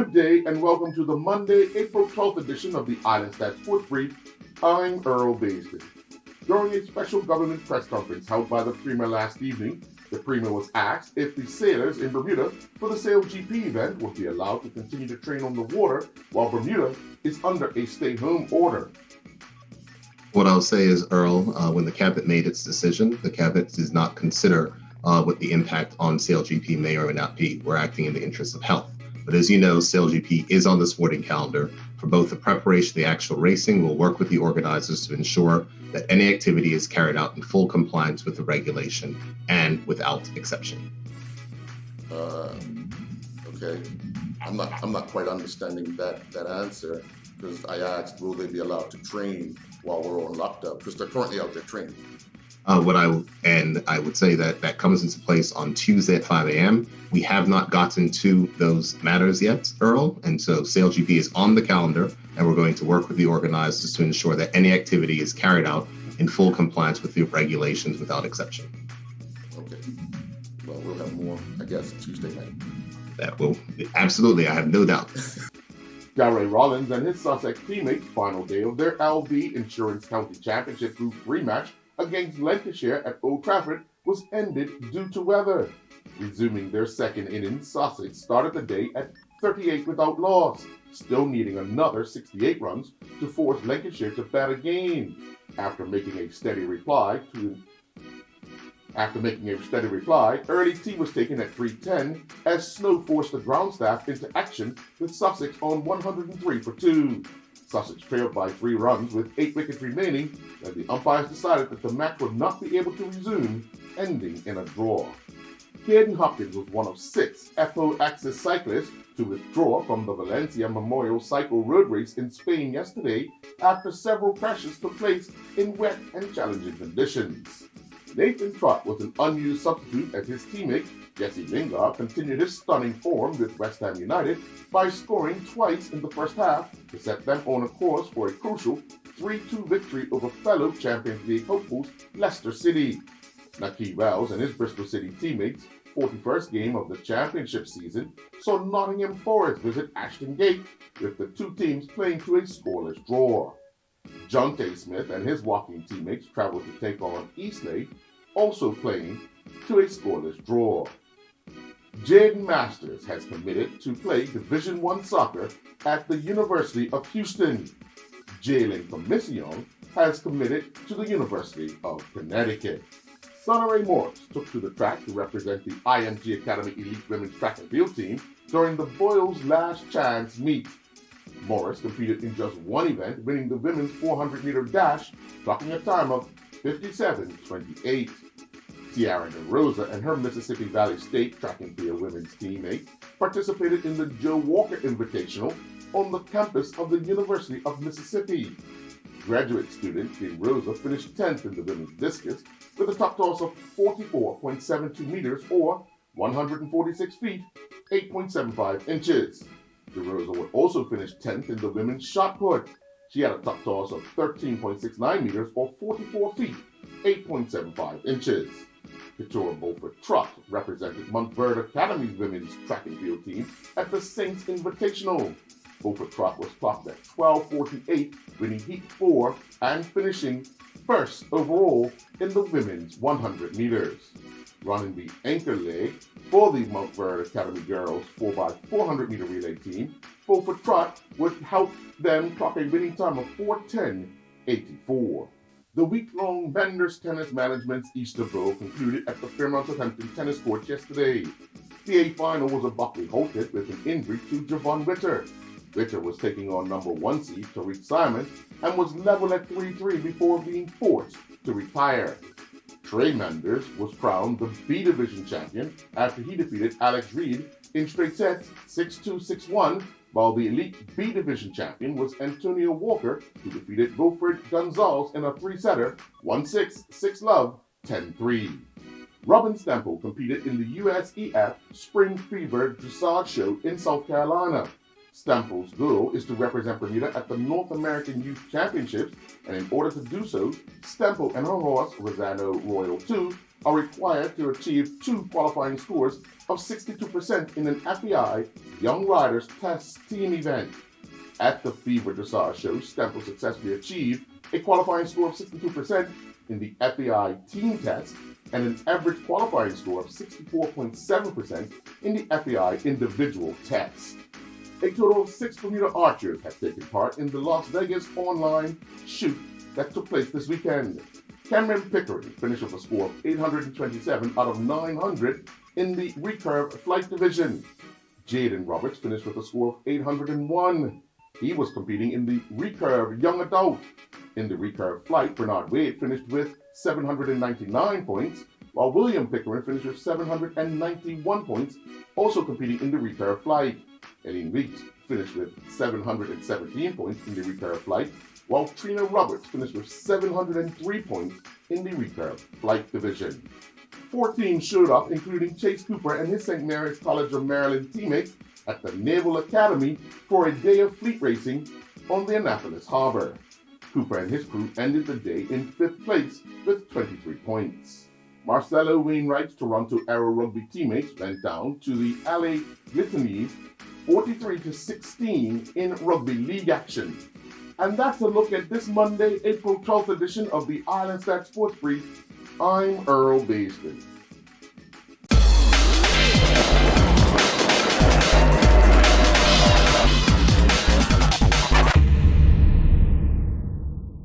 Good day and welcome to the Monday, April 12th edition of the Islandstats Sports Brief. I'm Earl Baisden. During a special government press conference held by the Premier last evening, the Premier was asked if the sailors in Bermuda for the SailGP event would be allowed to continue to train on the water while Bermuda is under a stay-home order. What I'll say is, Earl, when the Cabinet made its decision, the Cabinet does not consider what the impact on SailGP may or may not be. We're acting in the interest of health. But as you know, SailGP is on the sporting calendar. For both the preparation of the actual racing, we'll work with the organizers to ensure that any activity is carried out in full compliance with the regulation and without exception. Okay. I'm not quite understanding that answer, because I asked, will they be allowed to train while we're on lockdown? Because they're currently out there training. I would say that comes into place on Tuesday at 5 a.m. We have not gotten to those matters yet, Earl, and so SailGP is on the calendar, and we're going to work with the organizers to ensure that any activity is carried out in full compliance with the regulations without exception. Okay. Well, we'll have more, I guess, Tuesday night. That will absolutely, I have no doubt. Gary Rollins and his Sussex teammates' final day of their LV Insurance County Championship Group 3 match against Lancashire at Old Trafford was ended due to weather. Resuming their second innings, Sussex started the day at 38 without loss, still needing another 68 runs to force Lancashire to bat again. After making a steady reply, early tea was taken at 3:10 as snow forced the ground staff into action with Sussex on 103 for 2. Sussex trailed by 3 runs with 8 wickets remaining as the umpires decided that the match would not be able to resume, ending in a draw. Hayden Hopkins was one of 6 FO-Axis cyclists to withdraw from the Valencia Memorial Cycle Road Race in Spain yesterday after several crashes took place in wet and challenging conditions. Nathan Trott was an unused substitute as his teammate Jesse Lingard continued his stunning form with West Ham United by scoring twice in the first half to set them on a course for a crucial 3-2 victory over fellow Champions League hopefuls Leicester City. Naki Wells and his Bristol City teammates' 41st game of the championship season saw Nottingham Forest visit Ashton Gate, with the two teams playing to a scoreless draw. John K. Smith and his Woking teammates traveled to take on Eastleigh, also playing to a scoreless draw. Jaden Masters has committed to play Division I soccer at the University of Houston. Jalen Commission has committed to the University of Connecticut. Sonore Morris took to the track to represent the IMG Academy Elite Women's Track and Field team during the Boyle's Last Chance meet. Morris competed in just one event, winning the women's 400-meter dash, clocking a time of 57:28. Tiara DeRosa and her Mississippi Valley State track and field women's teammate participated in the Joe Walker Invitational on the campus of the University of Mississippi. Graduate student DeRosa finished 10th in the women's discus with a top toss of 44.72 meters or 146 feet, 8.75 inches. DeRosa would also finish 10th in the women's shot put. She had a top toss of 13.69 meters or 44 feet, 8.75 inches. Keturah Beaufort Trot represented Montverde Academy's women's track and field team at the Saints Invitational. Beaufort Trot was clocked at 12:48, winning Heat 4 and finishing first overall in the women's 100 meters. Running the anchor leg for the Montverde Academy girls 4x400 meter relay team, Beaufort Trot would help them clock a winning time of 4:10.84. The week-long Vendors Tennis Management's Easter Bowl concluded at the Fairmont Southampton Tennis Courts yesterday. The A final was abruptly halted with an injury to Javon Witter. Witter was taking on number 1 seed Tariq Simon and was level at 3-3 before being forced to retire. Trey Manders was crowned the B Division champion after he defeated Alex Reed in straight sets 6-2, 6-1, while the Elite B Division champion was Antonio Walker, who defeated Wilfred Gonzalez in a 3-setter 1-6, 6-love, 10-3. Robin Stemple competed in the USEF Spring Fever Dressage Show in South Carolina. Stemple's goal is to represent Bermuda at the North American Youth Championships, and in order to do so, Stemple and her horse, Rosano Royal 2, are required to achieve 2 qualifying scores of 62% in an FEI Young Riders Test Team event. At the Fever Dressage Show, Stemple successfully achieved a qualifying score of 62% in the FEI Team Test and an average qualifying score of 64.7% in the FEI Individual Test. A total of 6 Bermuda archers have taken part in the Las Vegas online shoot that took place this weekend. Cameron Pickering finished with a score of 827 out of 900 in the recurve flight division. Jaden Roberts finished with a score of 801. He was competing in the recurve young adult. In the recurve flight, Bernard Wade finished with 799 points, while William Pickering finished with 791 points, also competing in the recurve flight. Eileen Weeks finished with 717 points in the recurve flight, while Trina Roberts finished with 703 points in the recurve flight division. 4 teams showed up, including Chase Cooper and his St. Mary's College of Maryland teammates at the Naval Academy for a day of fleet racing on the Annapolis Harbor. Cooper and his crew ended the day in 5th place with 23 points. Marcelo Wainwright's Toronto Aero Rugby teammates went down to the LA Litanies 43-16 in rugby league action. And that's a look at this Monday, April 12th edition of the Islandstats Sports Brief. I'm Earl Baisden.